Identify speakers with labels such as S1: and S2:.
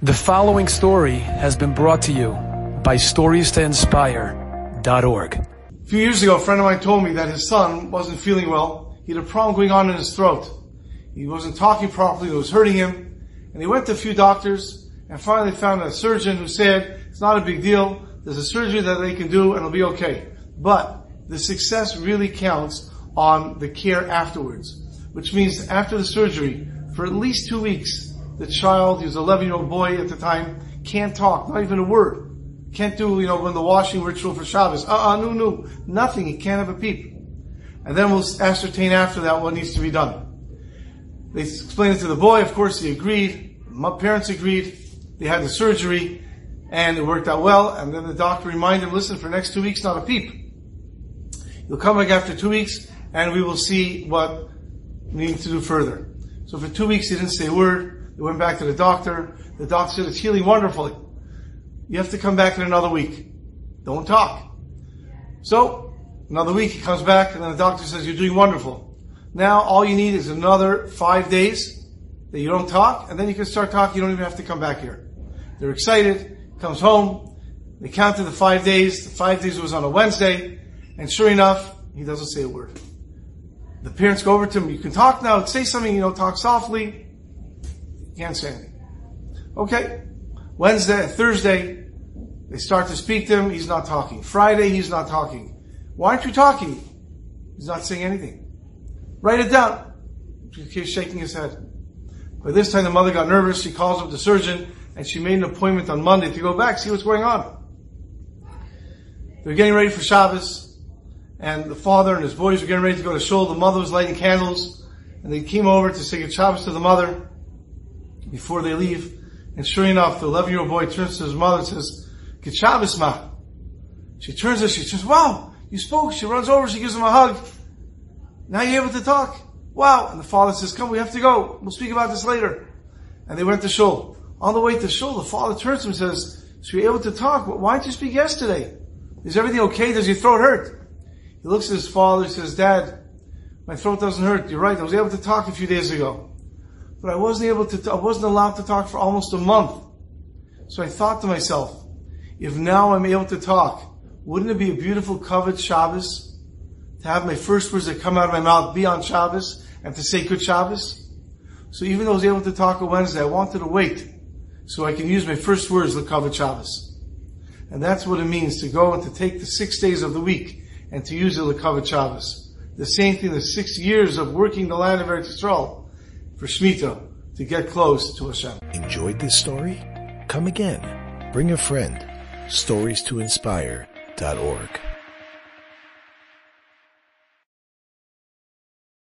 S1: The following story has been brought to you by StoriesToInspire.org.
S2: A few years ago, a friend of mine told me that his son wasn't feeling well. He had a problem going on in his throat. He wasn't talking properly, it was hurting him. And he went to a few doctors and finally found a surgeon who said, it's not a big deal, there's a surgery that they can do and it'll be okay. But the success really counts on the care afterwards, which means after the surgery, for at least 2 weeks, the child, he was an 11-year-old boy at the time, can't talk, not even a word. Can't do, when the washing ritual for Shabbos. No, nothing. He can't have a peep. And then we'll ascertain after that what needs to be done. They explained it to the boy. Of course, he agreed. My parents agreed. They had the surgery, and it worked out well. And then the doctor reminded him, listen, for the next 2 weeks, not a peep. You'll come back after 2 weeks, and we will see what we need to do further. So for 2 weeks, he didn't say a word. They went back to the doctor. The doctor said, it's healing wonderfully. You have to come back in another week. Don't talk. So, another week he comes back and then the doctor says, you're doing wonderful. Now all you need is another 5 days that you don't talk, and then you can start talking. You don't even have to come back here. They're excited. Comes home. They counted the 5 days. The 5 days was on a Wednesday. And sure enough, he doesn't say a word. The parents go over to him, you can talk now. Say something, talk softly. Can't say anything. Okay. Wednesday, Thursday, they start to speak to him. He's not talking. Friday, he's not talking. Why aren't you talking? He's not saying anything. Write it down. He keeps shaking his head. By this time, the mother got nervous. She calls up the surgeon, and she made an appointment on Monday to go back, see what's going on. They're getting ready for Shabbos, and the father and his boys were getting ready to go to shul. The mother was lighting candles, and they came over to say good Shabbos to the mother before they leave. And sure enough, the 11-year-old boy turns to his mother and says, good Shabbos, Ma. She turns to her, she says, wow, you spoke. She runs over, she gives him a hug. Now you're able to talk. Wow. And the father says, come, we have to go. We'll speak about this later. And they went to shul. On the way to shul, the father turns to him and says, so you're able to talk. Why didn't you speak yesterday? Is everything okay? Does your throat hurt? He looks at his father and says, Dad, my throat doesn't hurt. You're right. I was able to talk a few days ago. But I wasn't allowed to talk for almost a month. So I thought to myself, if now I'm able to talk, wouldn't it be a beautiful covered Shabbos to have my first words that come out of my mouth be on Shabbos and to say good Shabbos? So even though I was able to talk on Wednesday, I wanted to wait so I can use my first words l'kavod Shabbos. And that's what it means to go and to take the 6 days of the week and to use it l'kavod Shabbos. The same thing, the 6 years of working the land of Eretz Yisrael for Shemitah, to get close to Hashem.
S3: Enjoyed this story? Come again. Bring a friend. StoriesToInspire.org